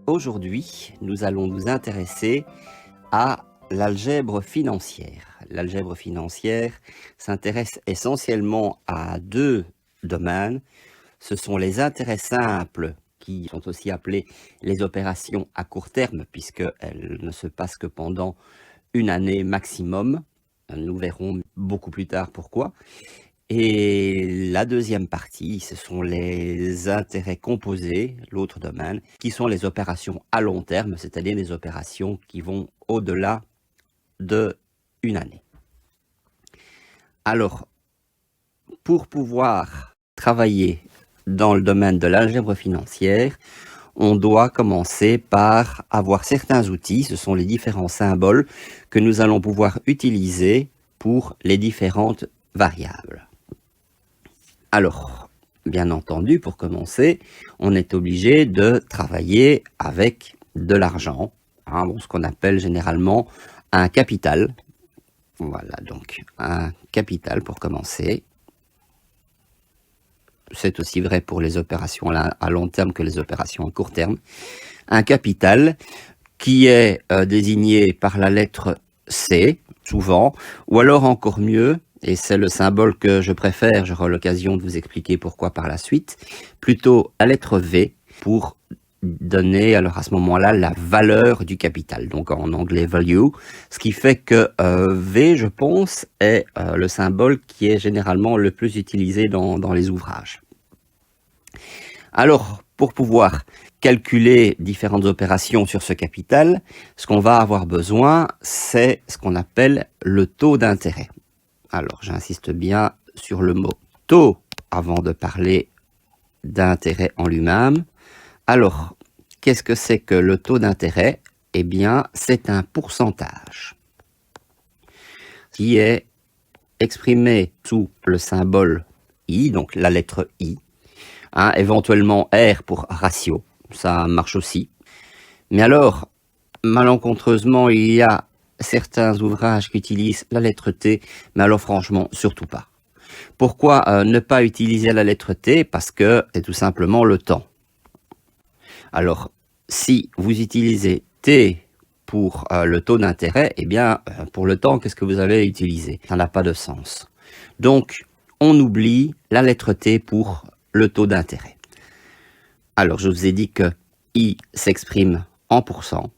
Aujourd'hui, nous allons nous intéresser à l'algèbre financière. L'algèbre financière s'intéresse essentiellement à deux domaines. Ce sont les intérêts simples, qui sont aussi appelés les opérations à court terme, puisqu'elles ne se passent que pendant une année maximum. Nous verrons beaucoup plus tard pourquoi. Et la deuxième partie, ce sont les intérêts composés, l'autre domaine, qui sont les opérations à long terme, c'est-à-dire les opérations qui vont au-delà de une année. Alors, pour pouvoir travailler dans le domaine de l'algèbre financière, on doit commencer par avoir certains outils, ce sont les différents symboles que nous allons pouvoir utiliser pour les différentes variables. Alors, bien entendu, pour commencer, on est obligé de travailler avec de l'argent, ce qu'on appelle généralement un capital. Voilà, donc un capital pour commencer. C'est aussi vrai pour les opérations à long terme que les opérations à court terme. Un capital qui est désigné par la lettre C, souvent, ou alors encore mieux, et c'est le symbole que je préfère, j'aurai l'occasion de vous expliquer pourquoi par la suite, plutôt la lettre V pour donner alors à ce moment-là la valeur du capital, donc en anglais value, ce qui fait que V, je pense, est le symbole qui est généralement le plus utilisé dans les ouvrages. Alors, pour pouvoir calculer différentes opérations sur ce capital, ce qu'on va avoir besoin, c'est ce qu'on appelle le taux d'intérêt. Alors, j'insiste bien sur le mot taux avant de parler d'intérêt en lui-même. Alors, qu'est-ce que c'est que le taux d'intérêt? Eh bien, c'est un pourcentage qui est exprimé sous le symbole I, donc la lettre I, éventuellement R pour ratio, ça marche aussi. Mais alors, malencontreusement, il y a certains ouvrages qui utilisent la lettre T, mais alors franchement, surtout pas. Pourquoi ne pas utiliser la lettre T? Parce que c'est tout simplement le temps. Alors, si vous utilisez T pour le taux d'intérêt, eh bien, pour le temps, qu'est-ce que vous avez utilisé? Ça n'a pas de sens. Donc, on oublie la lettre T pour le taux d'intérêt. Alors, je vous ai dit que I s'exprime en pourcent.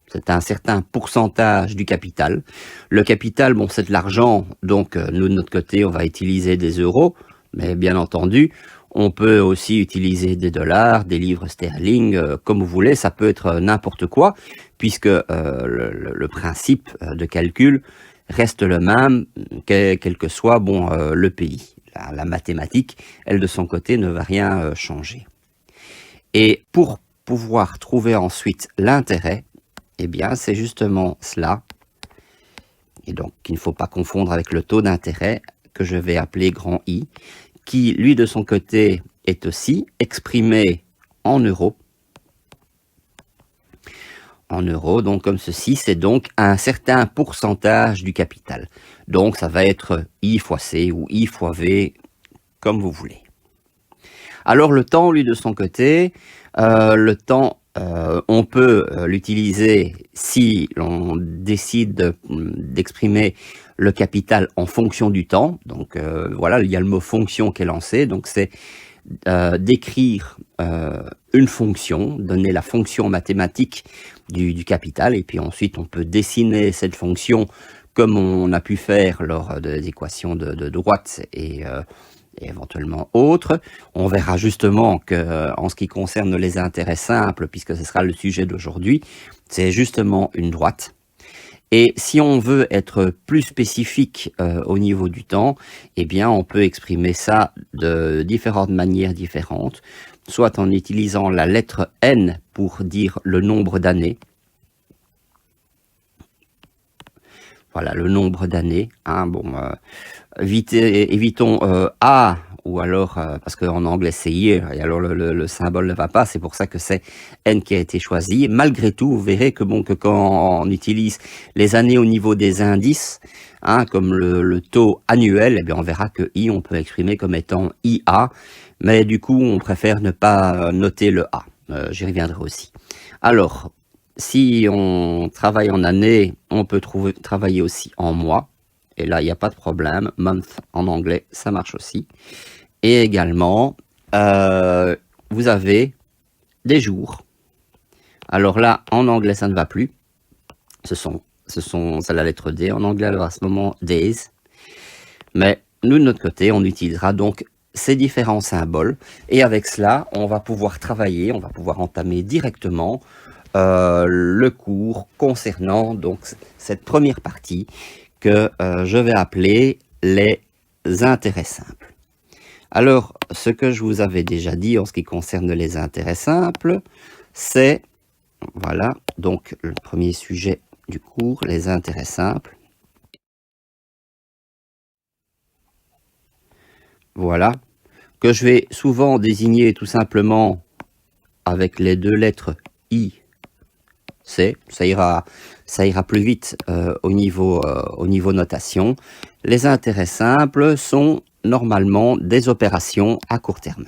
C'est un certain pourcentage du capital. Le capital, bon, c'est de l'argent, donc nous, de notre côté, on va utiliser des euros, mais bien entendu, on peut aussi utiliser des dollars, des livres sterling, comme vous voulez, ça peut être n'importe quoi, puisque le principe de calcul reste le même, quel que soit le pays. La mathématique, elle, de son côté, ne va rien changer. Et pour pouvoir trouver ensuite l'intérêt, eh bien, c'est justement cela, et donc il ne faut pas confondre avec le taux d'intérêt, que je vais appeler grand I, qui, lui, de son côté, est aussi exprimé en euros. En euros, donc comme ceci, c'est donc un certain pourcentage du capital. Donc ça va être I fois C ou I fois V, comme vous voulez. Alors le temps, lui, de son côté, le temps, on peut l'utiliser si l'on décide d'exprimer le capital en fonction du temps. Donc voilà, il y a le mot fonction qui est lancé, donc c'est d'écrire une fonction, donner la fonction mathématique du capital, et puis ensuite on peut dessiner cette fonction comme on a pu faire lors des équations de droite et éventuellement autres. On verra justement que en ce qui concerne les intérêts simples, puisque ce sera le sujet d'aujourd'hui, c'est justement une droite. Et si on veut être plus spécifique au niveau du temps, eh bien on peut exprimer ça de différentes manières différentes, soit en utilisant la lettre N pour dire le nombre d'années. Voilà, le nombre d'années. Évitons A, ou alors, parce qu'en anglais c'est year, et alors le symbole ne va pas, c'est pour ça que c'est N qui a été choisi. Malgré tout, vous verrez que quand on utilise les années au niveau des indices, comme le taux annuel, eh bien on verra que I, on peut exprimer comme étant IA, mais du coup, on préfère ne pas noter le A. J'y reviendrai aussi. Alors, si on travaille en année, on peut travailler aussi en mois. Et là, il n'y a pas de problème. Month en anglais, ça marche aussi. Et également, vous avez des jours. Alors là, en anglais, ça ne va plus. C'est la lettre D. En anglais, alors à ce moment, days. Mais nous, de notre côté, on utilisera donc ces différents symboles. Et avec cela, on va pouvoir travailler, on va pouvoir entamer directement le cours concernant donc cette première partie que je vais appeler les intérêts simples. Alors, ce que je vous avais déjà dit en ce qui concerne les intérêts simples, c'est, voilà, donc le premier sujet du cours, les intérêts simples. Voilà, que je vais souvent désigner tout simplement avec les deux lettres I, C, ça ira plus vite au niveau notation. Les intérêts simples sont normalement des opérations à court terme.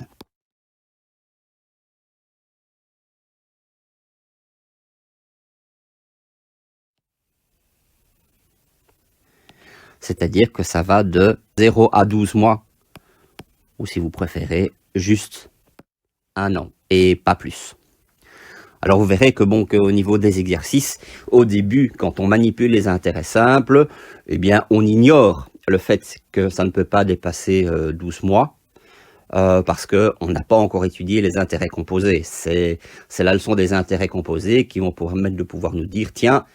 C'est-à-dire que ça va de 0 à 12 mois, ou si vous préférez, juste 1 an, et pas plus. Alors vous verrez que bon, qu'au niveau des exercices, au début, quand on manipule les intérêts simples, eh bien, on ignore le fait que ça ne peut pas dépasser 12 mois, parce qu'on n'a pas encore étudié les intérêts composés. C'est la leçon des intérêts composés qui vont permettre de pouvoir nous dire, tiens,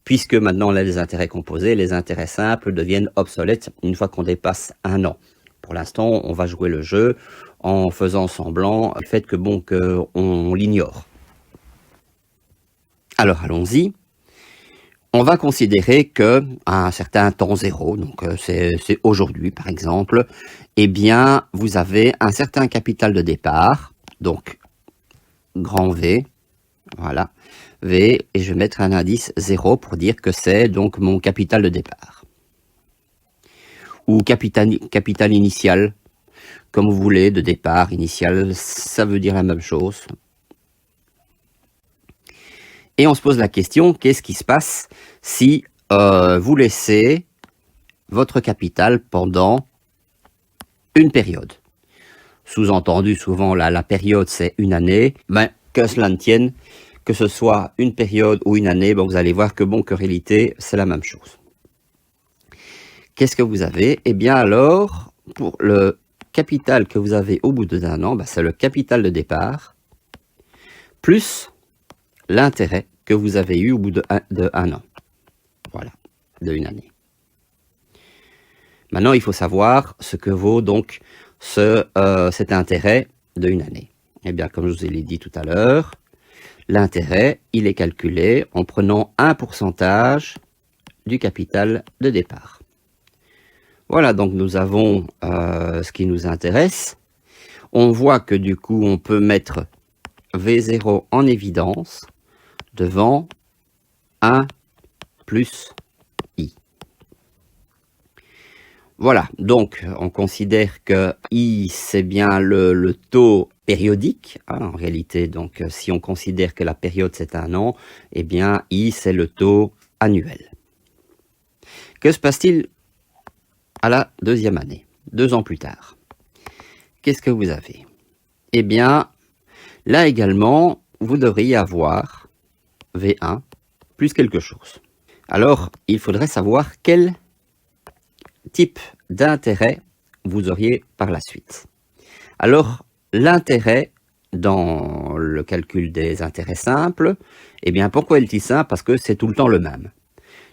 puisque maintenant on a les intérêts composés, les intérêts simples deviennent obsolètes une fois qu'on dépasse 1 an. Pour l'instant, on va jouer le jeu en faisant semblant du fait que bon, qu'on l'ignore. Alors allons-y. On va considérer que à un certain temps zéro, donc c'est aujourd'hui par exemple, eh bien vous avez un certain capital de départ, donc grand V, voilà, V, et je vais mettre un indice 0 pour dire que c'est donc mon capital de départ. Ou capital initial, comme vous voulez, de départ, initial, ça veut dire la même chose. Et on se pose la question, qu'est-ce qui se passe si vous laissez votre capital pendant une période? Sous-entendu, souvent, la période, c'est une année. Ben, que cela ne tienne, que ce soit une période ou une année, ben, vous allez voir que, bon, que réalité, c'est la même chose. Qu'est-ce que vous avez? Eh bien, alors, pour le capital que vous avez au bout d'un an, ben, c'est le capital de départ, plus l'intérêt que vous avez eu au bout de un an. Voilà, de une année. Maintenant, il faut savoir ce que vaut donc cet intérêt de une année. Eh bien, comme je vous l'ai dit tout à l'heure, l'intérêt, il est calculé en prenant un pourcentage du capital de départ. Voilà, donc nous avons ce qui nous intéresse. On voit que du coup, on peut mettre V0 en évidence devant 1 plus I. Voilà, donc on considère que I, c'est bien le taux périodique, hein, en réalité. Donc si on considère que la période, c'est un an, eh bien I, c'est le taux annuel. Que se passe-t-il à la deuxième année, 2 ans plus tard? Qu'est-ce que vous avez? Eh bien, là également, vous devriez avoir V1 plus quelque chose. Alors, il faudrait savoir quel type d'intérêt vous auriez par la suite. Alors, l'intérêt dans le calcul des intérêts simples, eh bien, pourquoi est-il simple? Parce que c'est tout le temps le même.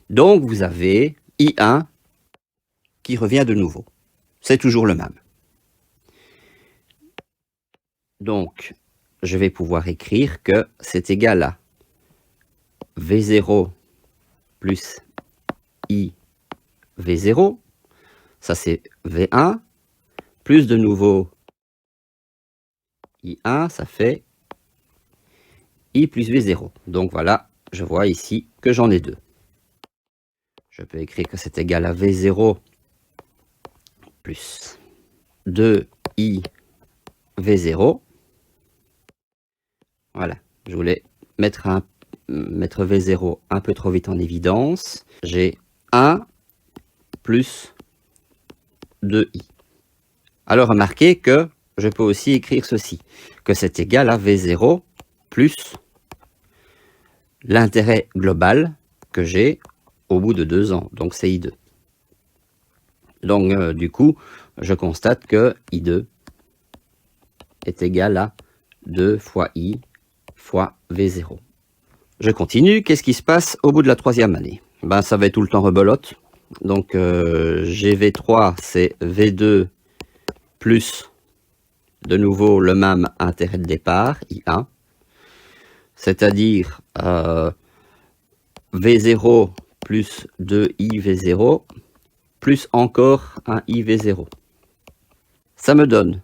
Donc, vous avez I1 qui revient de nouveau. C'est toujours le même. Donc, je vais pouvoir écrire que c'est égal à V0 plus I V0, ça c'est V1, plus de nouveau I1, ça fait I plus V0. Donc voilà, je vois ici que j'en ai deux. Je peux écrire que c'est égal à V0 plus 2I V0. Voilà, je voulais mettre V0 un peu trop vite en évidence. J'ai 1 plus 2i. Alors remarquez que je peux aussi écrire ceci, que c'est égal à V0 plus l'intérêt global que j'ai au bout de 2 ans, donc c'est I2. Donc du coup, je constate que I2 est égal à 2 fois I fois V0. Je continue, qu'est-ce qui se passe au bout de la 3e année? Ben, ça va être tout le temps rebelote. Donc GV3, c'est V2 plus de nouveau le même intérêt de départ, I1, c'est-à-dire V0 plus 2IV0 plus encore un IV0. Ça me donne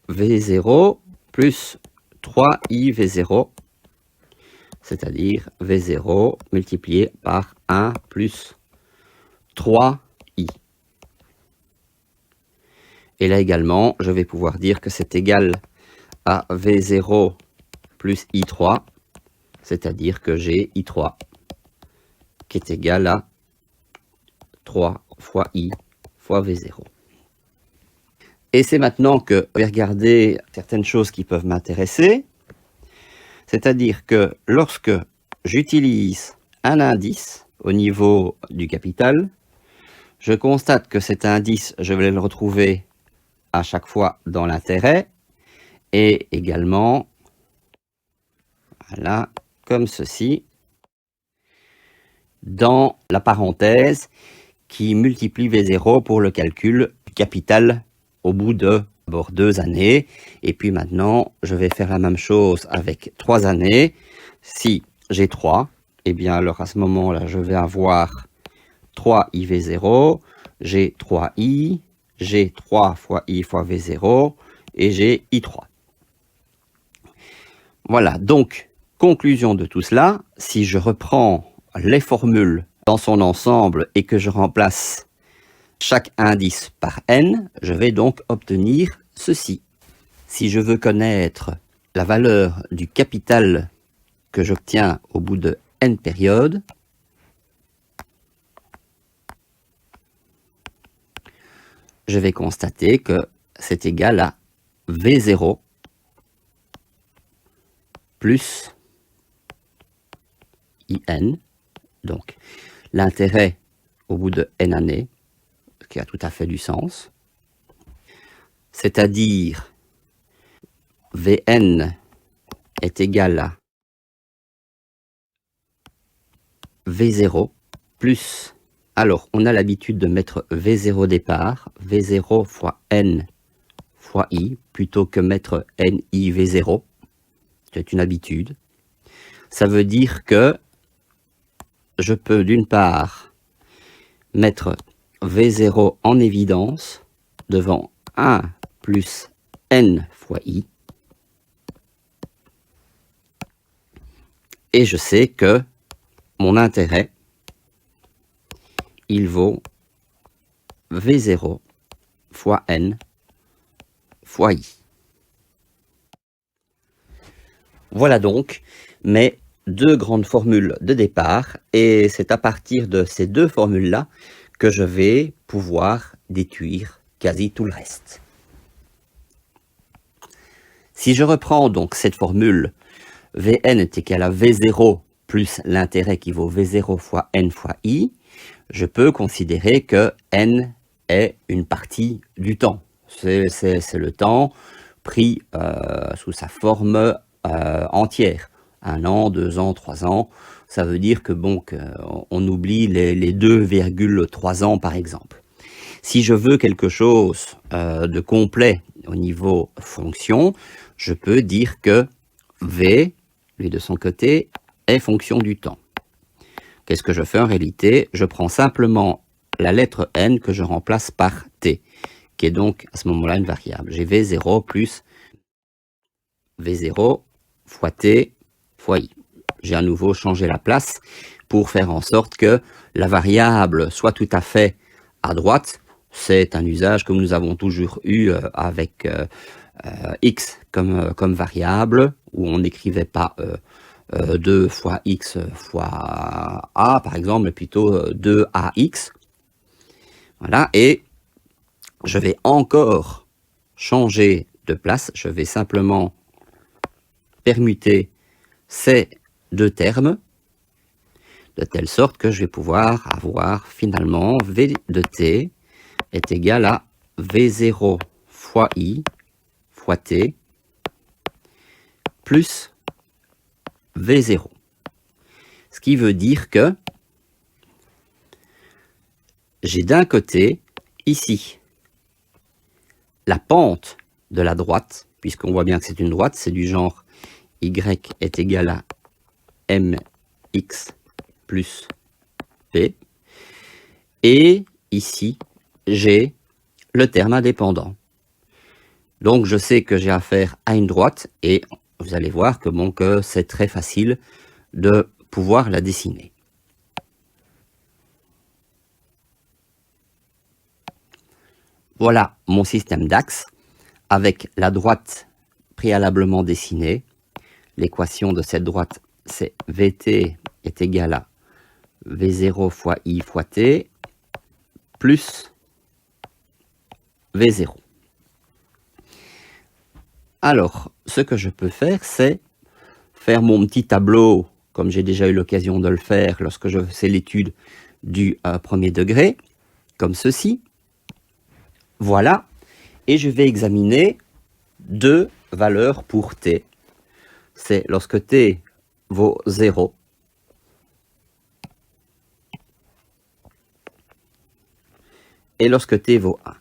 V0 plus 3IV0, c'est-à-dire V0 multiplié par 1 plus 3I. Et là également, je vais pouvoir dire que c'est égal à V0 plus I3, c'est-à-dire que j'ai I3 qui est égal à 3 fois I fois V0. Et c'est maintenant que je vais regarder certaines choses qui peuvent m'intéresser. C'est-à-dire que lorsque j'utilise un indice au niveau du capital, je constate que cet indice, je vais le retrouver à chaque fois dans l'intérêt et également, voilà, comme ceci, dans la parenthèse qui multiplie V0 pour le calcul du capital au bout de d'abord 2 années. Et puis maintenant, je vais faire la même chose avec 3 années. Si j'ai 3, eh bien alors à ce moment-là, je vais avoir 3IV0, j'ai 3I, j'ai 3 fois I fois V0 et j'ai I3. Voilà, donc, conclusion de tout cela, si je reprends les formules dans son ensemble et que je remplace chaque indice par n, je vais donc obtenir ceci. Si je veux connaître la valeur du capital que j'obtiens au bout de n périodes, je vais constater que c'est égal à V0 plus IN, donc l'intérêt au bout de n années, ce qui a tout à fait du sens, c'est-à-dire Vn est égal à V0 plus, alors on a l'habitude de mettre V0 départ, V0 fois N fois I, plutôt que mettre NI V0, c'est une habitude. Ça veut dire que je peux d'une part mettre V0 en évidence devant 1 plus N fois I, et je sais que mon intérêt, il vaut V0 fois N fois I. Voilà donc mes deux grandes formules de départ, et c'est à partir de ces deux formules-là que je vais pouvoir déduire quasi tout le reste. Si je reprends donc cette formule, Vn est égal à V0 plus l'intérêt qui vaut V0 fois N fois I, je peux considérer que N est une partie du temps. C'est le temps pris sous sa forme entière. 1 an, 2 ans, 3 ans, ça veut dire que bon, on oublie les 2,3 ans par exemple. Si je veux quelque chose de complet au niveau fonction, je peux dire que V, lui de son côté, est fonction du temps. Qu'est-ce que je fais en réalité? Je prends simplement la lettre n que je remplace par t, qui est donc à ce moment-là une variable. J'ai V0 plus V0 fois t fois i. J'ai à nouveau changé la place pour faire en sorte que la variable soit tout à fait à droite. C'est un usage que nous avons toujours eu avec x comme variable, où on n'écrivait pas 2 fois x fois a, par exemple, mais plutôt 2ax. Voilà, et je vais encore changer de place. Je vais simplement permuter ces deux termes, de telle sorte que je vais pouvoir avoir finalement v de t est égal à v0 fois i fois t plus v0. Ce qui veut dire que j'ai d'un côté, ici, la pente de la droite, puisqu'on voit bien que c'est une droite, c'est du genre y est égal à mx plus p. Et ici, j'ai le terme indépendant. Donc je sais que j'ai affaire à une droite et vous allez voir que bon, que c'est très facile de pouvoir la dessiner. Voilà mon système d'axes avec la droite préalablement dessinée. L'équation de cette droite, c'est Vt est égal à V0 fois I fois T plus V0. Alors, ce que je peux faire, c'est faire mon petit tableau, comme j'ai déjà eu l'occasion de le faire lorsque je faisais l'étude du premier degré, comme ceci. Voilà, et je vais examiner deux valeurs pour t. C'est lorsque t vaut 0, et lorsque t vaut 1.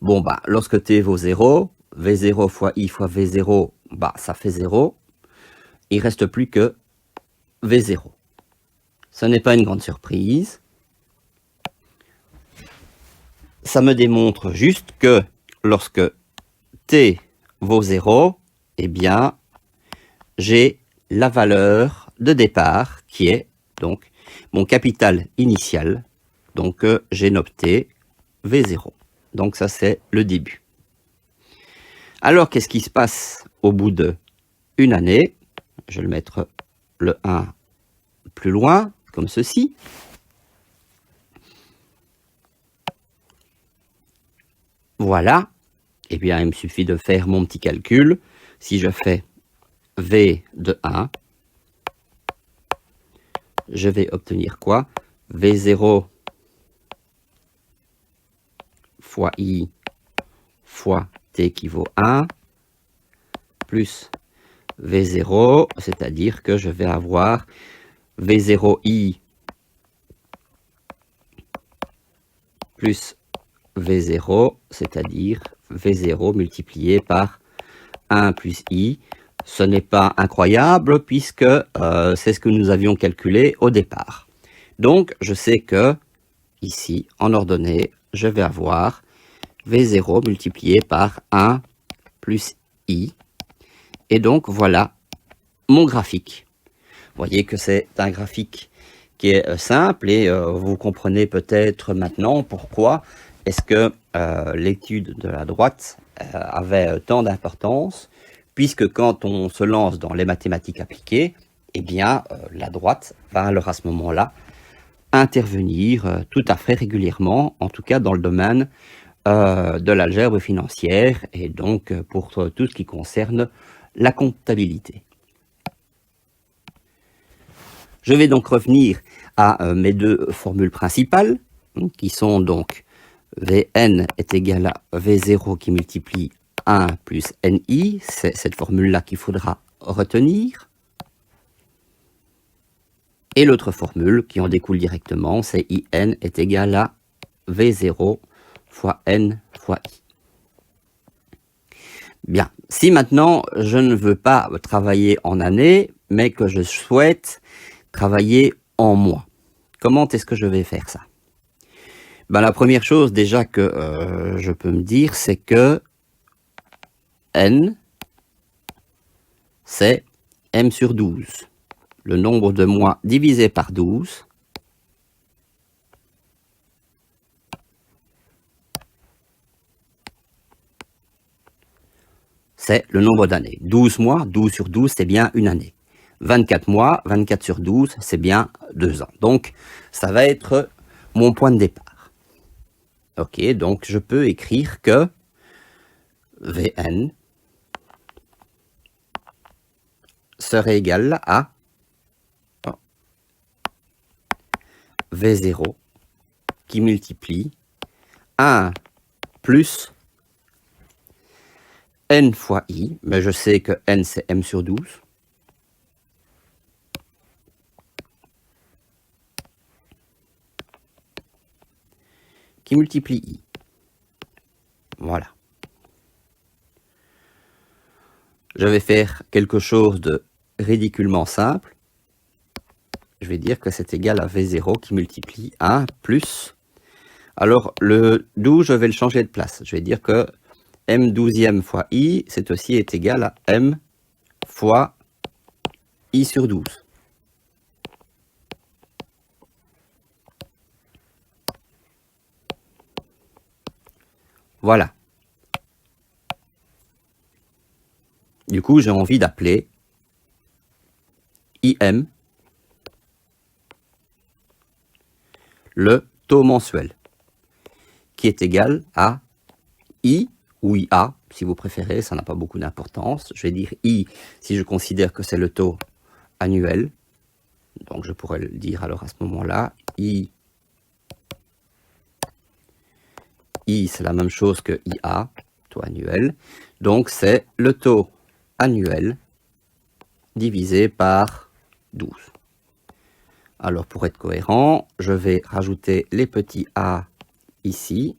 Bon, bah, lorsque t vaut 0, v0 fois i fois v0, bah, ça fait 0. Il ne reste plus que v0. Ce n'est pas une grande surprise. Ça me démontre juste que lorsque t vaut 0, eh bien, j'ai la valeur de départ qui est donc mon capital initial. Donc, j'ai noté v0. Donc, ça, c'est le début. Alors, qu'est-ce qui se passe au bout d'une année? Je vais le mettre le 1 plus loin, comme ceci. Voilà. Eh bien, il me suffit de faire mon petit calcul. Si je fais V de 1, je vais obtenir quoi? V0 fois I fois T qui vaut 1, plus V0, c'est-à-dire que je vais avoir V0I plus V0, c'est-à-dire V0 multiplié par 1 plus I. Ce n'est pas incroyable puisque c'est ce que nous avions calculé au départ. Donc, je sais que ici, en ordonnée, je vais avoir V0 multiplié par 1 plus I. Et donc, voilà mon graphique. Vous voyez que c'est un graphique qui est simple et vous comprenez peut-être maintenant pourquoi est-ce que l'étude de la droite avait tant d'importance, puisque quand on se lance dans les mathématiques appliquées, eh bien, la droite va alors à ce moment-là intervenir tout à fait régulièrement, en tout cas dans le domaine de l'algèbre financière et donc pour tout ce qui concerne la comptabilité. Je vais donc revenir à mes deux formules principales, qui sont donc Vn est égal à V0 qui multiplie 1 plus Ni. C'est cette formule-là qu'il faudra retenir. Et l'autre formule qui en découle directement, c'est In est égal à V0 fois N fois I. Bien, si maintenant je ne veux pas travailler en années, mais que je souhaite travailler en mois, comment est-ce que je vais faire ça? Ben, la première chose déjà que je peux me dire, c'est que N, c'est M sur 12. Le nombre de mois divisé par 12. c'est le nombre d'années. 12 mois, 12 sur 12, c'est bien une année. 24 mois, 24 sur 12, c'est bien 2 ans. Donc, ça va être mon point de départ. Ok, donc je peux écrire que Vn serait égal à V0 qui multiplie 1 plus n fois i, mais je sais que n c'est m sur 12, qui multiplie i. Voilà. Je vais faire quelque chose de ridiculement simple. Je vais dire que c'est égal à V0 qui multiplie 1 plus... Alors, le 12, je vais le changer de place. Je vais dire que m douzième fois i, c'est aussi est égal à m fois i sur 12. Voilà. Du coup, j'ai envie d'appeler IM le taux mensuel, qui est égal à I ou IA, si vous préférez, ça n'a pas beaucoup d'importance. Je vais dire I si je considère que c'est le taux annuel. Donc je pourrais le dire alors à ce moment-là, I c'est la même chose que IA, taux annuel. Donc c'est le taux annuel divisé par 12. Alors pour être cohérent, je vais rajouter les petits a ici,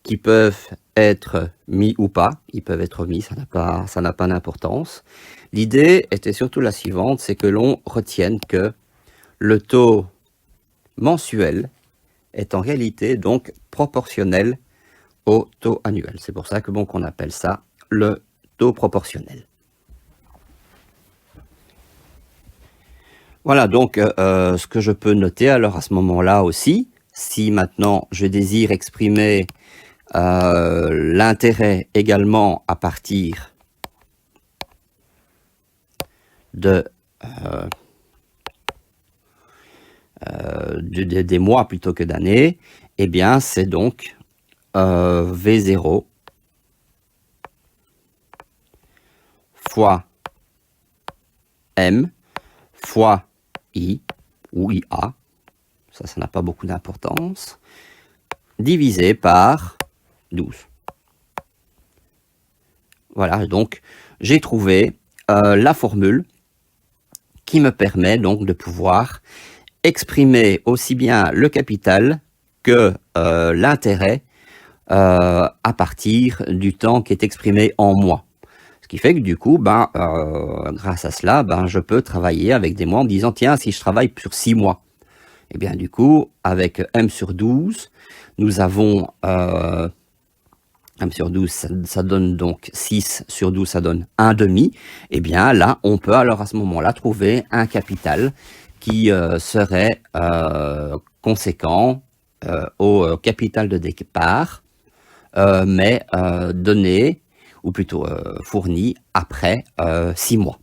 qui peuvent être mis ou pas. Ils peuvent être mis, ça n'a pas d'importance. L'idée était surtout la suivante, c'est que l'on retienne que le taux mensuel est en réalité donc proportionnel au taux annuel. C'est pour ça que bon, qu'on appelle ça le taux proportionnel. Voilà donc ce que je peux noter alors à ce moment-là aussi, si maintenant je désire exprimer l'intérêt également à partir de des mois plutôt que d'années, eh bien c'est donc V0 fois M fois I ou IA, ça n'a pas beaucoup d'importance, divisé par 12. Voilà, donc j'ai trouvé la formule qui me permet donc de pouvoir exprimer aussi bien le capital que l'intérêt à partir du temps qui est exprimé en mois. Ce qui fait que du coup, grâce à cela, je peux travailler avec des mois en me disant, tiens, si je travaille sur 6 mois, et bien du coup, avec M sur 12, nous avons M sur 12, ça donne donc 6 sur 12, ça donne 1,5. Et bien là, on peut alors à ce moment-là trouver un capital qui serait conséquent au capital de départ, mais donné, ou plutôt fourni après 6 mois.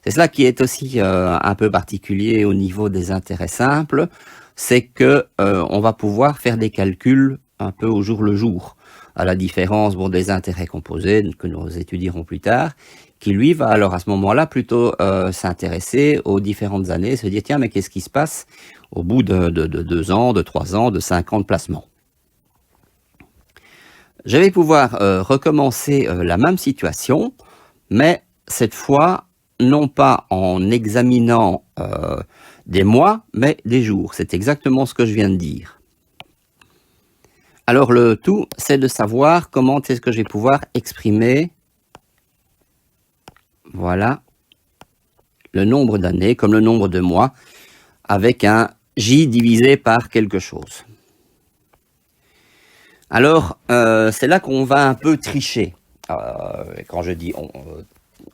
C'est cela qui est aussi un peu particulier au niveau des intérêts simples, c'est que on va pouvoir faire des calculs un peu au jour le jour, à la différence des intérêts composés que nous étudierons plus tard, qui lui va alors à ce moment-là plutôt s'intéresser aux différentes années, se dire tiens mais qu'est-ce qui se passe au bout de 2 ans, de 3 ans, de 5 ans de placement. Je vais pouvoir recommencer la même situation, mais cette fois, non pas en examinant des mois, mais des jours. C'est exactement ce que je viens de dire. Alors le tout, c'est de savoir comment est-ce que je vais pouvoir exprimer, voilà, le nombre d'années comme le nombre de mois, avec un J divisé par quelque chose. Alors, c'est là qu'on va un peu tricher. Quand je dis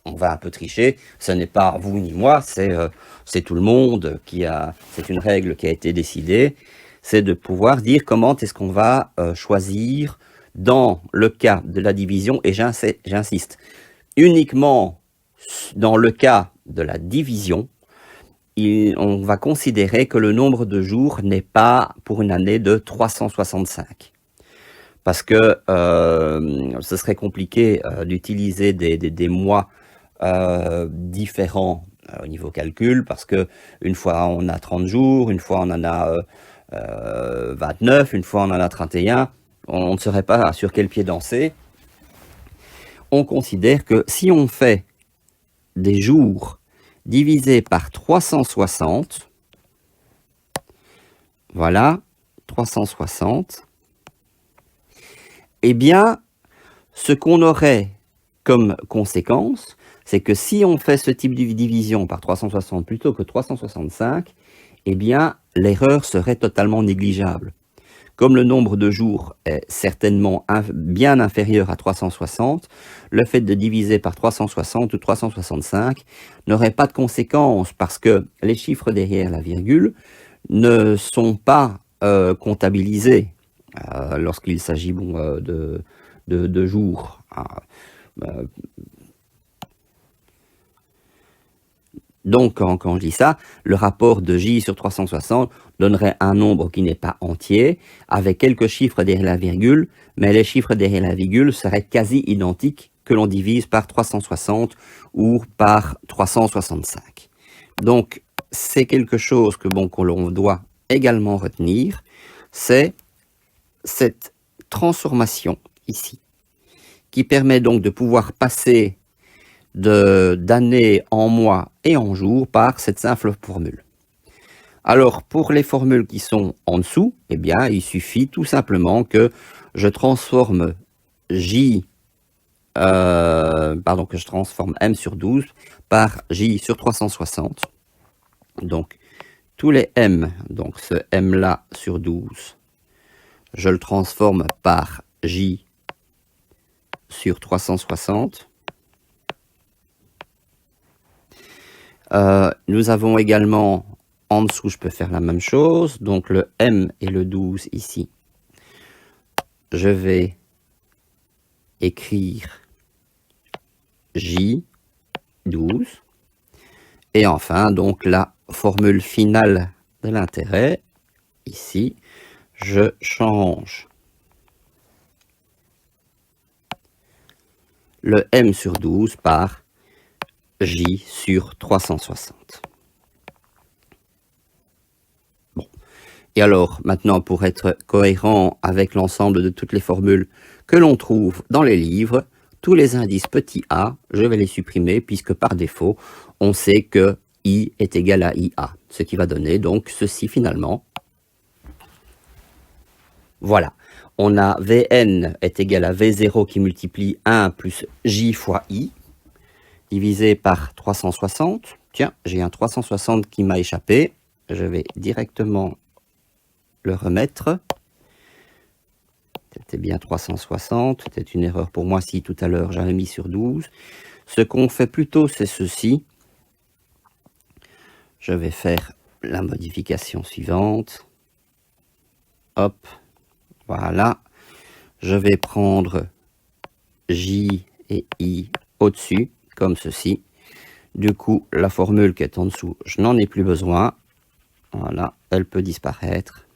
on va un peu tricher, ce n'est pas vous ni moi, c'est tout le monde c'est une règle qui a été décidée, c'est de pouvoir dire comment est-ce qu'on va choisir dans le cas de la division, et j'insiste, uniquement dans le cas de la division, on va considérer que le nombre de jours n'est pas pour une année de 365. Parce que ce serait compliqué d'utiliser des mois différents au niveau calcul, parce que une fois on a 30 jours, une fois on en a 29, une fois on en a 31, on ne saurait pas sur quel pied danser. On considère que si on fait des jours divisés par 360, voilà, 360, eh bien, ce qu'on aurait comme conséquence, c'est que si on fait ce type de division par 360 plutôt que 365, eh bien, l'erreur serait totalement négligeable. Comme le nombre de jours est certainement bien inférieur à 360, le fait de diviser par 360 ou 365 n'aurait pas de conséquence parce que les chiffres derrière la virgule ne sont pas comptabilisés lorsqu'il s'agit de jours. Donc, quand je dis ça, le rapport de J sur 360 donnerait un nombre qui n'est pas entier, avec quelques chiffres derrière la virgule, mais les chiffres derrière la virgule seraient quasi identiques que l'on divise par 360 ou par 365. Donc, c'est quelque chose que l'on doit également retenir, c'est cette transformation ici, qui permet donc de pouvoir passer d'années en mois et en jours par cette simple formule. Alors, pour les formules qui sont en dessous, eh bien, il suffit tout simplement que je transforme que je transforme M sur 12 par J sur 360. Donc, tous les M, donc ce M là sur 12, je le transforme par J sur 360. Nous avons également en dessous, je peux faire la même chose. Donc le M et le 12 ici. Je vais écrire J 12. Et enfin, donc la formule finale de l'intérêt. Ici, je change le M sur 12 par J sur 360. Bon. Et alors, maintenant, pour être cohérent avec l'ensemble de toutes les formules que l'on trouve dans les livres, tous les indices petits a, je vais les supprimer, puisque par défaut, on sait que I est égal à IA, ce qui va donner donc ceci finalement. Voilà, on a Vn est égal à V0 qui multiplie 1 plus J fois I, divisé par 360. Tiens, j'ai un 360 qui m'a échappé. Je vais directement le remettre. C'était bien 360. C'était une erreur pour moi si tout à l'heure j'avais mis sur 12. Ce qu'on fait plutôt, c'est ceci. Je vais faire la modification suivante. Hop, voilà. Je vais prendre J et I au-dessus, comme ceci. Du coup, la formule qui est en dessous, je n'en ai plus besoin. Voilà, elle peut disparaître.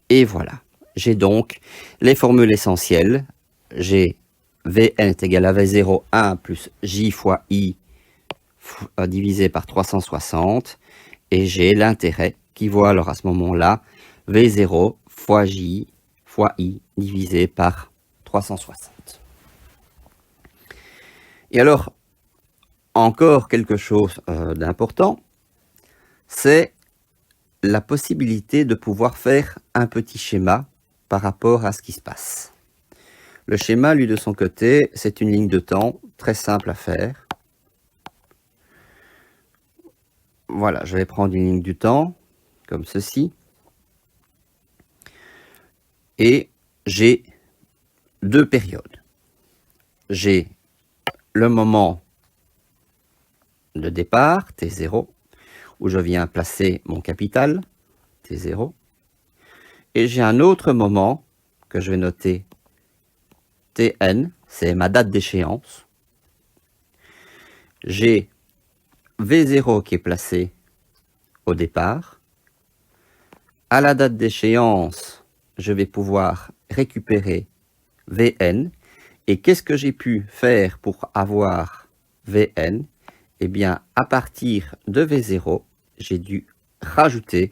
Et voilà, j'ai donc les formules essentielles. J'ai Vn est égal à V0, 1 plus J fois I divisé par 360. Et j'ai l'intérêt qui vaut alors à ce moment-là V0 fois J fois I divisé par 360. Et alors, encore quelque chose d'important, c'est la possibilité de pouvoir faire un petit schéma par rapport à ce qui se passe. Le schéma, lui, de son côté, c'est une ligne de temps très simple à faire. Voilà, je vais prendre une ligne du temps, comme ceci. Et j'ai deux périodes. J'ai le moment de départ, T0, où je viens placer mon capital, T0. Et j'ai un autre moment que je vais noter TN, c'est ma date d'échéance. J'ai V0 qui est placé au départ. À la date d'échéance, je vais pouvoir récupérer Vn. Et qu'est-ce que j'ai pu faire pour avoir Vn? Eh bien, à partir de V0, j'ai dû rajouter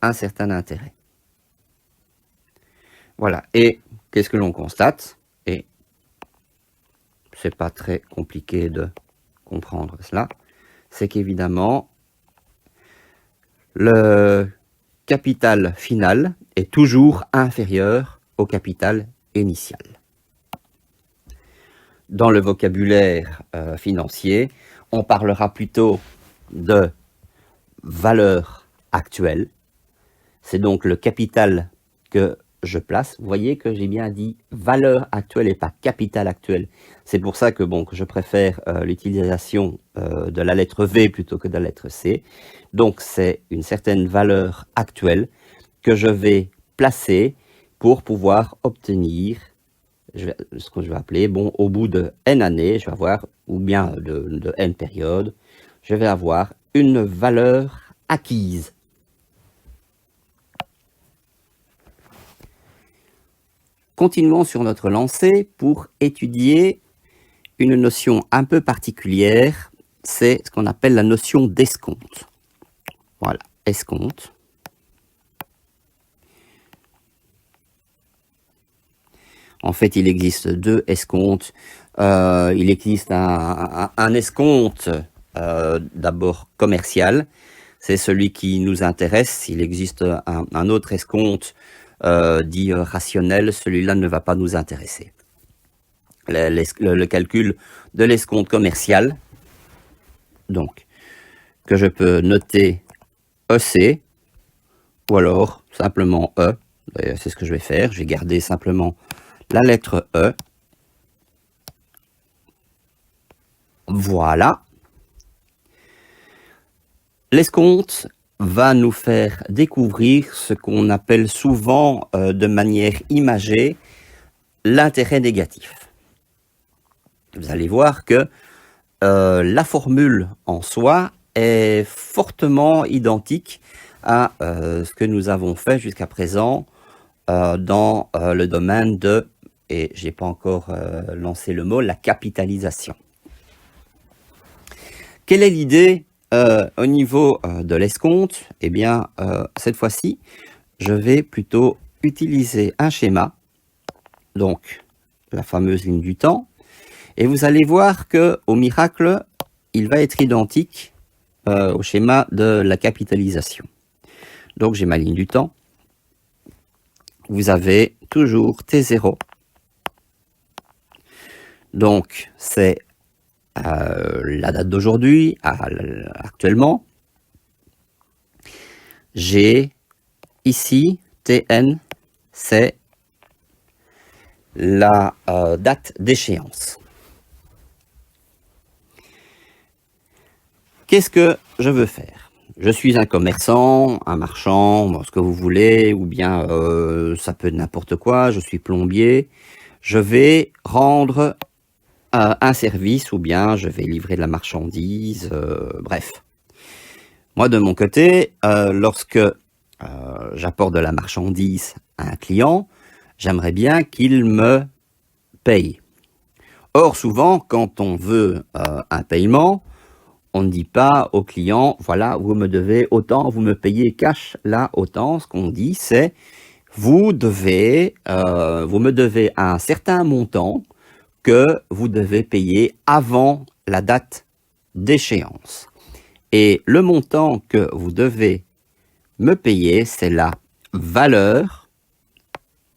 un certain intérêt. Voilà. Et qu'est-ce que l'on constate? Et c'est pas très compliqué de comprendre cela. C'est qu'évidemment, le capital final est toujours inférieur au capital initial. Dans le vocabulaire financier, on parlera plutôt de valeur actuelle. C'est donc le capital que je place. Vous voyez que j'ai bien dit valeur actuelle et pas capital actuel. C'est pour ça que, bon, que je préfère l'utilisation de la lettre V plutôt que de la lettre C. Donc c'est une certaine valeur actuelle que je vais placer pour pouvoir obtenir ce que je vais appeler, bon, au bout de n années, je vais avoir, ou bien de n périodes, je vais avoir une valeur acquise. Continuons sur notre lancée pour étudier une notion un peu particulière, c'est ce qu'on appelle la notion d'escompte. Voilà, escompte. En fait, il existe deux escomptes. Il existe un escompte d'abord commercial, c'est celui qui nous intéresse. Il existe un autre escompte dit rationnel, celui-là ne va pas nous intéresser. Le calcul de l'escompte commercial, donc, que je peux noter EC, ou alors simplement E. C'est ce que je vais faire, je vais garder simplement la lettre E. Voilà. L'escompte va nous faire découvrir ce qu'on appelle souvent de manière imagée l'intérêt négatif. Vous allez voir que la formule en soi est fortement identique à ce que nous avons fait jusqu'à présent dans le domaine de, et j'ai pas encore lancé le mot, la capitalisation. Quelle est l'idée au niveau de l'escompte? Eh bien, cette fois-ci, je vais plutôt utiliser un schéma, donc la fameuse ligne du temps, et vous allez voir que au miracle, il va être identique au schéma de la capitalisation. Donc j'ai ma ligne du temps. Vous avez toujours T0. Donc c'est la date d'aujourd'hui, actuellement. J'ai ici Tn, c'est la date d'échéance. Qu'est-ce que je veux faire? Je suis un commerçant, un marchand, bon, ce que vous voulez, ou bien ça peut être n'importe quoi, je suis plombier. Je vais rendre un service, ou bien je vais livrer de la marchandise, bref. Moi, de mon côté, lorsque j'apporte de la marchandise à un client, j'aimerais bien qu'il me paye. Or, souvent, quand on veut un paiement, on ne dit pas au client, voilà, vous me devez autant, vous me payez cash, là, autant. Ce qu'on dit, c'est, vous me devez un certain montant que vous devez payer avant la date d'échéance. Et le montant que vous devez me payer, c'est la valeur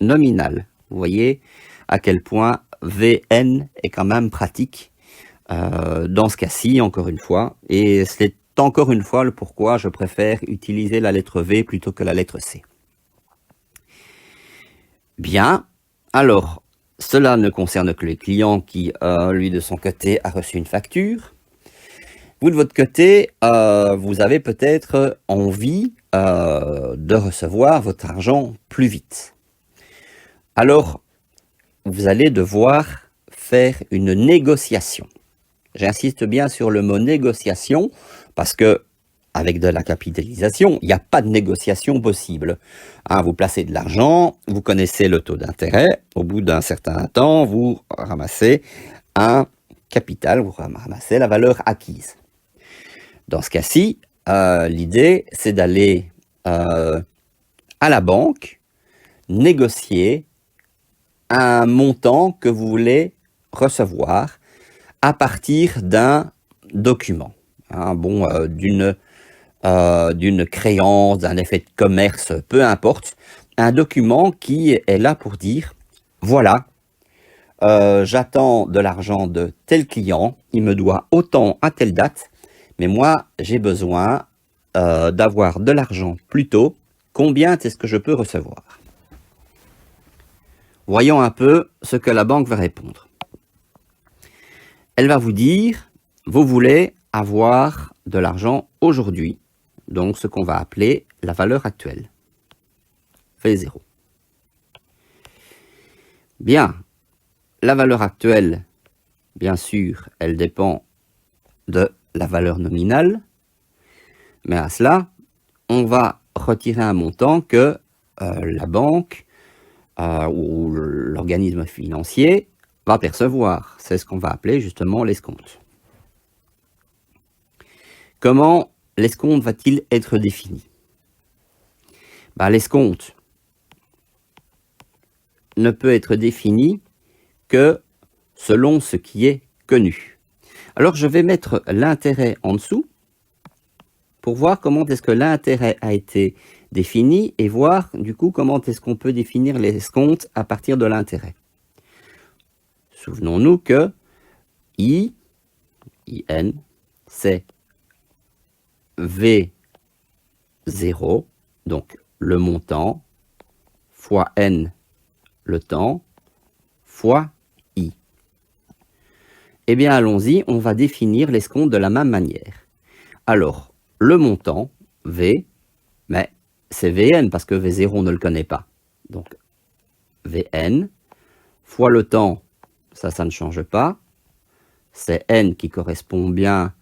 nominale. Vous voyez à quel point Vn est quand même pratique dans ce cas-ci, encore une fois. Et c'est encore une fois le pourquoi je préfère utiliser la lettre V plutôt que la lettre C. Bien, alors, cela ne concerne que les clients qui, lui, de son côté, a reçu une facture. Vous, de votre côté, vous avez peut-être envie de recevoir votre argent plus vite. Alors, vous allez devoir faire une négociation. J'insiste bien sur le mot négociation parce que avec de la capitalisation, il n'y a pas de négociation possible. Hein, vous placez de l'argent, vous connaissez le taux d'intérêt, au bout d'un certain temps, vous ramassez un capital, vous ramassez la valeur acquise. Dans ce cas-ci, l'idée, c'est d'aller à la banque, négocier un montant que vous voulez recevoir à partir d'un document, hein, d'une créance, d'un effet de commerce, peu importe, un document qui est là pour dire, voilà, j'attends de l'argent de tel client, il me doit autant à telle date, mais moi, j'ai besoin d'avoir de l'argent plus tôt, combien est-ce que je peux recevoir? Voyons un peu ce que la banque va répondre. Elle va vous dire, vous voulez avoir de l'argent aujourd'hui, donc ce qu'on va appeler la valeur actuelle, V0. Bien, la valeur actuelle, bien sûr, elle dépend de la valeur nominale, mais à cela, on va retirer un montant que la banque ou l'organisme financier va percevoir. C'est ce qu'on va appeler justement l'escompte. Comment l'escompte va-t-il être défini? L'escompte ne peut être défini que selon ce qui est connu. Alors je vais mettre l'intérêt en dessous pour voir comment est-ce que l'intérêt a été défini et voir du coup comment est-ce qu'on peut définir l'escompte à partir de l'intérêt. Souvenons-nous que IN, c'est V0, donc le montant, fois N, le temps, fois I. Eh bien, allons-y, on va définir l'escompte de la même manière. Alors, le montant, V, mais c'est Vn parce que V0, on ne le connaît pas. Donc, Vn, fois le temps, ça ne change pas. C'est N qui correspond bien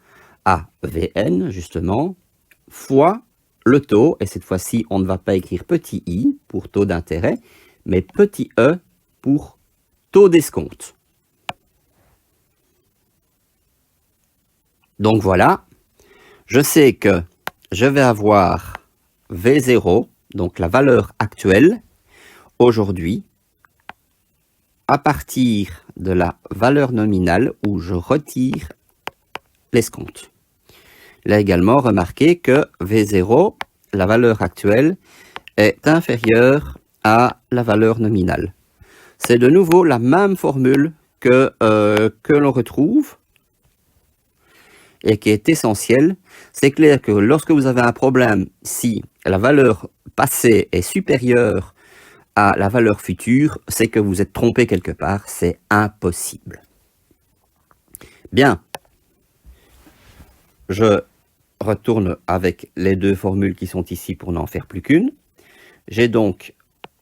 à Vn, justement, fois le taux, et cette fois-ci, on ne va pas écrire petit i pour taux d'intérêt, mais petit e pour taux d'escompte. Donc voilà, je sais que je vais avoir V0, donc la valeur actuelle, aujourd'hui, à partir de la valeur nominale où je retire l'escompte. Là également, remarquez que V0, la valeur actuelle, est inférieure à la valeur nominale. C'est de nouveau la même formule que l'on retrouve et qui est essentielle. C'est clair que lorsque vous avez un problème, si la valeur passée est supérieure à la valeur future, c'est que vous êtes trompé quelque part, c'est impossible. Bien, je retourne avec les deux formules qui sont ici pour n'en faire plus qu'une. J'ai donc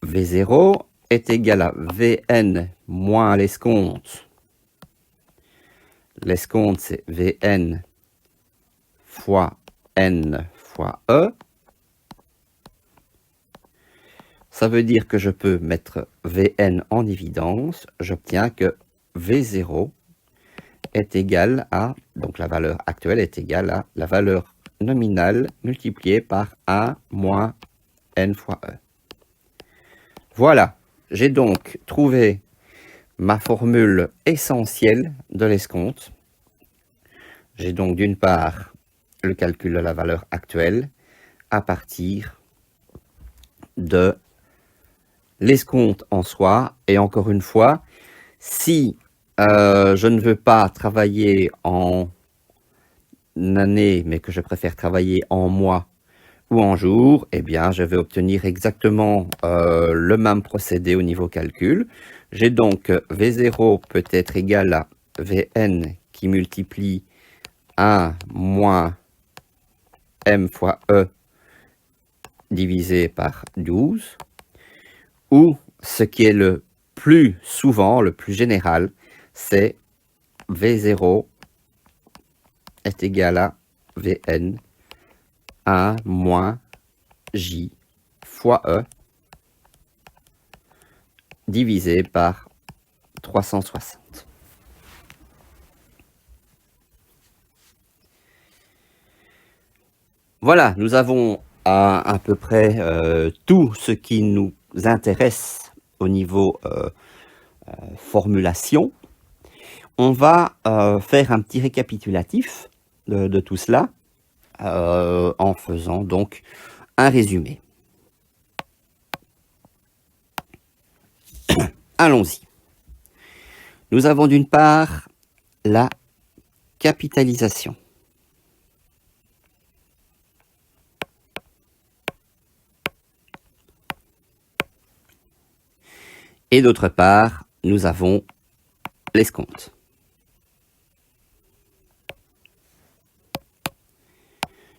V0 est égal à Vn moins l'escompte. L'escompte, c'est Vn fois N fois E. Ça veut dire que je peux mettre Vn en évidence. J'obtiens que V0 est égal à, donc la valeur actuelle est égale à la valeur nominale multipliée par 1 moins N fois E. Voilà, j'ai donc trouvé ma formule essentielle de l'escompte. J'ai donc d'une part le calcul de la valeur actuelle à partir de l'escompte en soi. Et encore une fois, si je ne veux pas travailler en année, mais que je préfère travailler en mois ou en jours, eh bien, je vais obtenir exactement le même procédé au niveau calcul. J'ai donc V0 peut être égal à Vn qui multiplie 1 moins M fois E divisé par 12, ou ce qui est le plus souvent, le plus général, c'est V0 est égal à Vn 1 moins J fois E divisé par 360. Voilà, nous avons à peu près tout ce qui nous intéresse au niveau formulation. On va faire un petit récapitulatif de tout cela en faisant donc un résumé. Allons-y. Nous avons d'une part la capitalisation. Et d'autre part, nous avons l'escompte.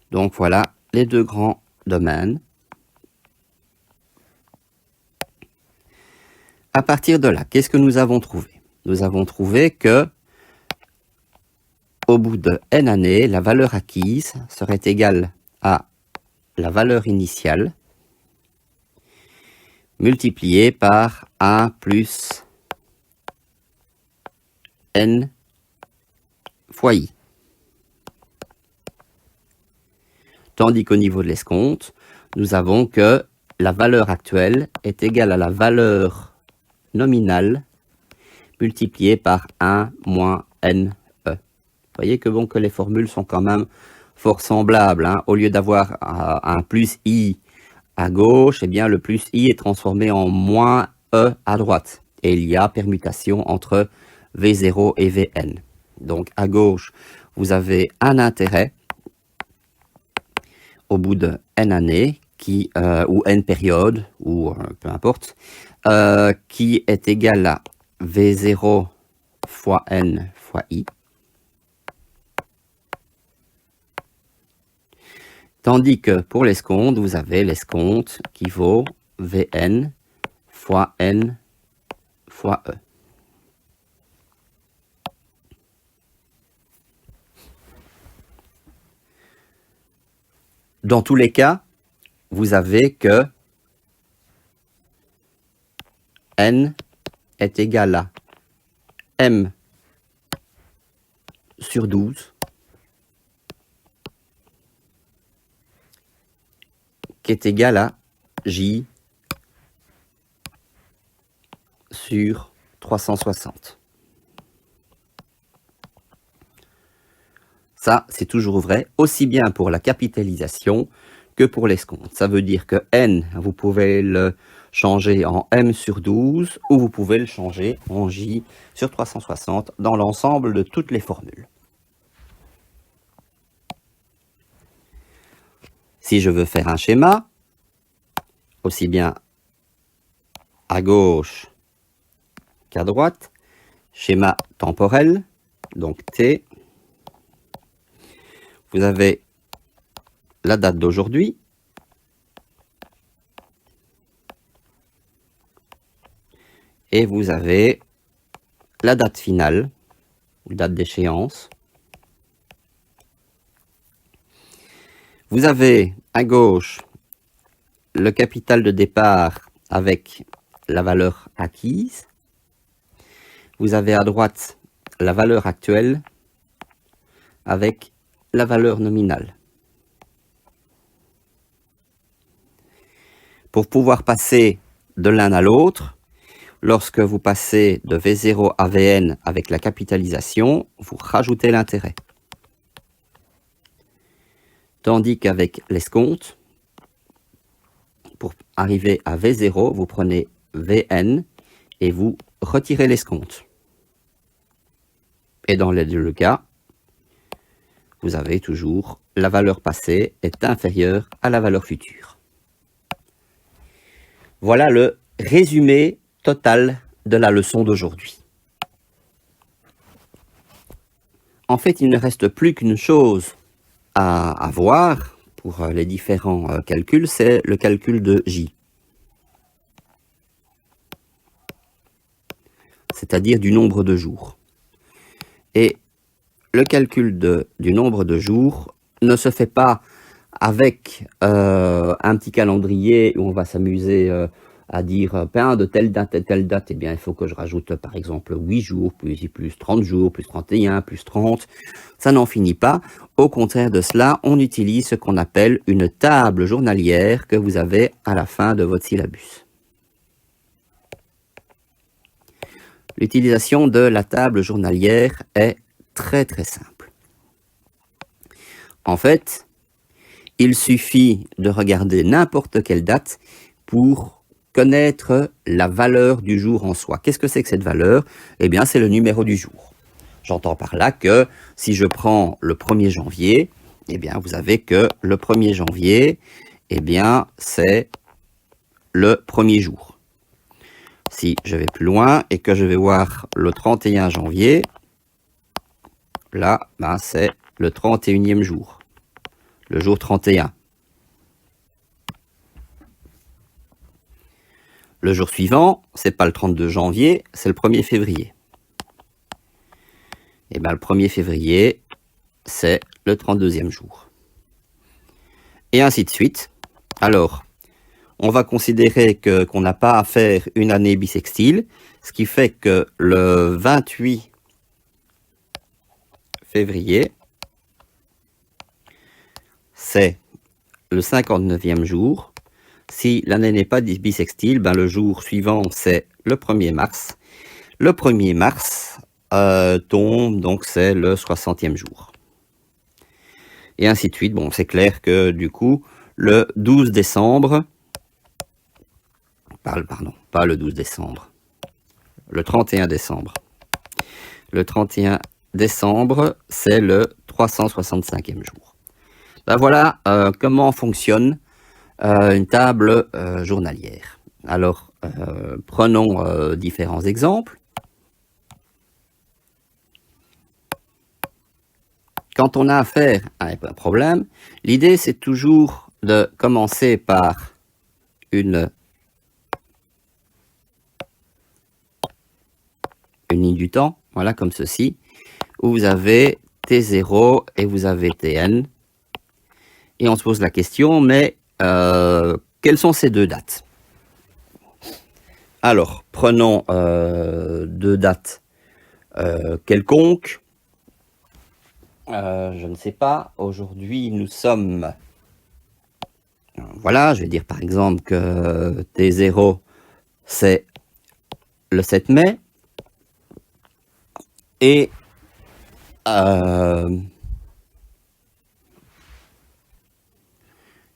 Donc voilà les deux grands domaines. À partir de là, qu'est-ce que nous avons trouvé? Nous avons trouvé que au bout de n années, la valeur acquise serait égale à la valeur initiale multipliée par 1 plus n fois i. Tandis qu'au niveau de l'escompte, nous avons que la valeur actuelle est égale à la valeur nominale multipliée par 1 moins n e. Vous voyez que bon, que les formules sont quand même fort semblables. Hein. Au lieu d'avoir un plus i à gauche, eh bien le plus i est transformé en moins e à droite. Et il y a permutation entre V0 et Vn. Donc à gauche, vous avez un intérêt au bout de n années, ou n périodes, ou peu importe, qui est égal à V0 fois n fois i. Tandis que pour l'escompte, vous avez l'escompte qui vaut Vn fois n fois e. Dans tous les cas, vous avez que n est égal à m sur 12, qui est égal à j sur 360. Ça, c'est toujours vrai, aussi bien pour la capitalisation que pour l'escompte. Ça veut dire que n, vous pouvez le changer en m sur 12 ou vous pouvez le changer en j sur 360 dans l'ensemble de toutes les formules. Si je veux faire un schéma, aussi bien à gauche qu'à droite, schéma temporel, donc t, vous avez la date d'aujourd'hui, et vous avez la date finale, date d'échéance. Vous avez à gauche le capital de départ avec la valeur acquise. Vous avez à droite la valeur actuelle avec la valeur nominale. Pour pouvoir passer de l'un à l'autre, lorsque vous passez de V0 à Vn avec la capitalisation, vous rajoutez l'intérêt. Tandis qu'avec l'escompte, pour arriver à V0, vous prenez Vn et vous retirez l'escompte. Et dans les deux cas, vous avez toujours la valeur passée est inférieure à la valeur future. Voilà le résumé total de la leçon d'aujourd'hui. En fait, il ne reste plus qu'une chose à voir pour les différents calculs, c'est le calcul de J. C'est-à-dire du nombre de jours. Et le calcul du nombre de jours ne se fait pas avec un petit calendrier où on va s'amuser à dire de telle date à telle date, eh bien il faut que je rajoute par exemple 8 jours, plus 30 jours, plus 31, plus 30. Ça n'en finit pas. Au contraire de cela, on utilise ce qu'on appelle une table journalière que vous avez à la fin de votre syllabus. L'utilisation de la table journalière est très très simple. En fait, il suffit de regarder n'importe quelle date pour connaître la valeur du jour en soi. Qu'est-ce que c'est que cette valeur? Eh bien, c'est le numéro du jour. J'entends par là que si je prends le 1er janvier, eh bien, vous avez que le 1er janvier, eh bien, c'est le premier jour. Si je vais plus loin et que je vais voir le 31 janvier, là, c'est le 31e jour, le jour 31. Le jour suivant, c'est pas le 32 janvier, c'est le 1er février. Et bien le 1er février, c'est le 32e jour. Et ainsi de suite. Alors, on va considérer qu'on n'a pas à faire une année bissextile, ce qui fait que le 28 février, c'est le 59e jour. Si l'année n'est pas bissextile, le jour suivant, c'est le 1er mars. Le 1er mars tombe, donc c'est le 60e jour. Et ainsi de suite. Bon, c'est clair que du coup, le 12 décembre, pardon, pas le 12 décembre, le 31 décembre. Le 31 décembre, c'est le 365e jour. Voilà comment fonctionne une table journalière. Alors, prenons différents exemples. Quand on a affaire à un problème, l'idée c'est toujours de commencer par une ligne du temps, voilà, comme ceci, où vous avez T0 et vous avez Tn. Et on se pose la question, mais quelles sont ces deux dates? Alors, prenons deux dates quelconques. Je ne sais pas, aujourd'hui nous sommes... Voilà, je vais dire par exemple que T0, c'est le 7 mai. Et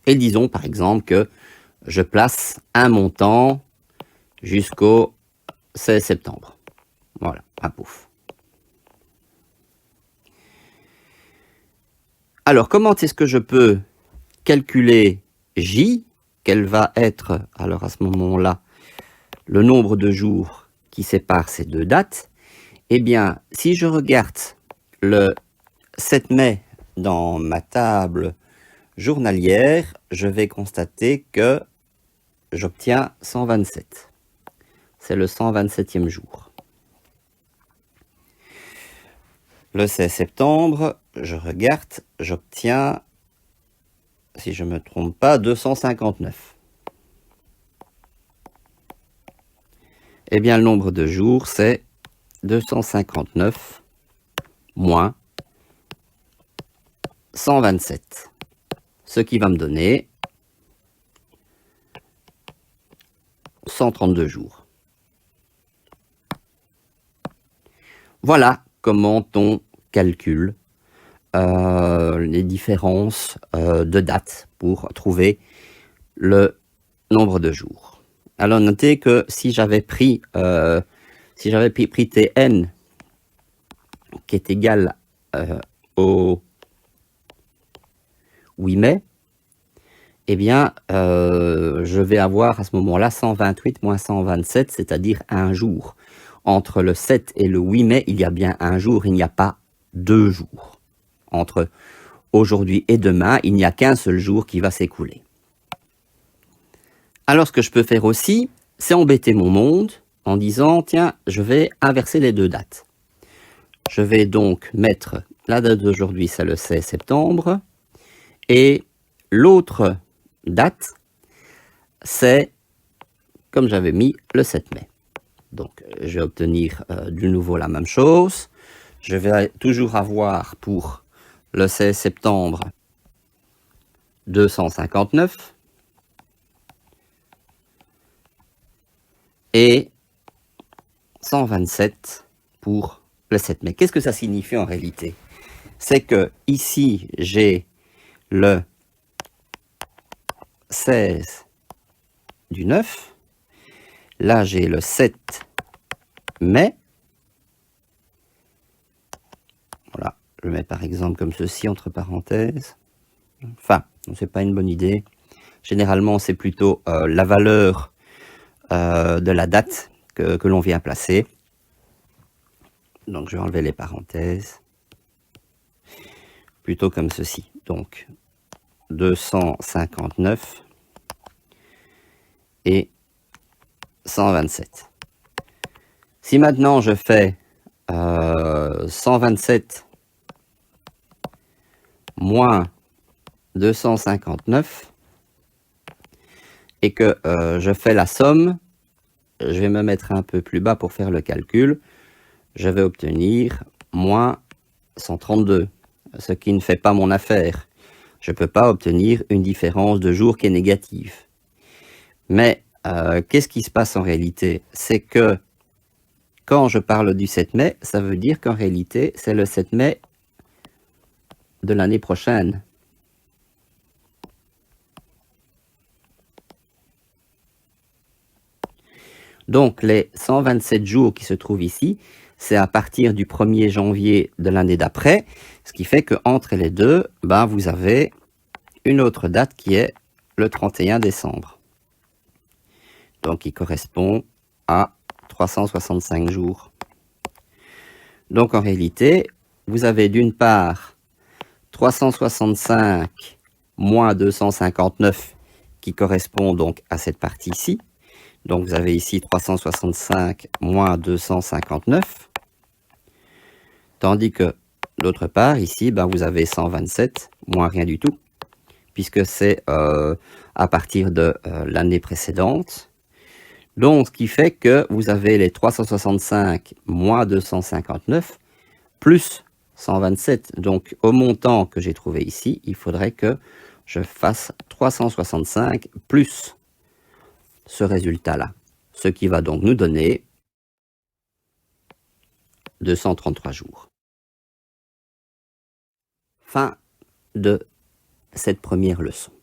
disons par exemple que je place un montant jusqu'au 16 septembre. Voilà, pouf. Alors, comment est-ce que je peux calculer J? Quel va être, alors à ce moment-là, le nombre de jours qui sépare ces deux dates? Eh bien, si je regarde le 7 mai dans ma table journalière, je vais constater que j'obtiens 127. C'est le 127e jour. Le 16 septembre, je regarde, j'obtiens, si je ne me trompe pas, 259. Eh bien, le nombre de jours, c'est 259 moins 127. Ce qui va me donner 132 jours. Voilà comment on calcule les différences de dates pour trouver le nombre de jours. Alors notez que si j'avais pris Tn qui est égal au 8 mai, eh bien, je vais avoir à ce moment-là 128 moins 127, c'est-à-dire un jour. Entre le 7 et le 8 mai, il y a bien un jour, il n'y a pas 2 jours. Entre aujourd'hui et demain, il n'y a qu'un seul jour qui va s'écouler. Alors ce que je peux faire aussi, c'est embêter mon monde en disant, tiens, je vais inverser les deux dates. Je vais donc mettre la date d'aujourd'hui, c'est le 16 septembre, et l'autre date, c'est, comme j'avais mis, le 7 mai. Donc, je vais obtenir de nouveau la même chose. Je vais toujours avoir pour le 16 septembre 259 et 127 pour le 7 mai. Qu'est-ce que ça signifie en réalité? C'est que ici, j'ai le 16 du 9. Là, j'ai le 7 mai. Voilà, je mets par exemple comme ceci entre parenthèses. Enfin, c'est pas une bonne idée. Généralement, c'est plutôt la valeur de la date que l'on vient placer. Donc, je vais enlever les parenthèses. Plutôt comme ceci. Donc, 259 et 127. Si maintenant je fais 127 moins 259 et que je fais la somme, je vais me mettre un peu plus bas pour faire le calcul, je vais obtenir moins 132, ce qui ne fait pas mon affaire. Je ne peux pas obtenir une différence de jour qui est négative. Mais qu'est-ce qui se passe en réalité? C'est que quand je parle du 7 mai, ça veut dire qu'en réalité, c'est le 7 mai de l'année prochaine. Donc, les 127 jours qui se trouvent ici, c'est à partir du 1er janvier de l'année d'après, ce qui fait qu'entre les deux, ben, vous avez une autre date qui est le 31 décembre. Donc, qui correspond à 365 jours. Donc, en réalité, vous avez d'une part 365 moins 259 qui correspond donc à cette partie ici. Donc, vous avez ici 365 moins 259. Tandis que, d'autre part, ici, ben, vous avez 127 moins rien du tout, puisque c'est à partir de l'année précédente. Donc, ce qui fait que vous avez les 365 moins 259 plus 127. Donc, au montant que j'ai trouvé ici, il faudrait que je fasse 365 plus ce résultat-là. Ce qui va donc nous donner 233 jours. Fin de cette première leçon.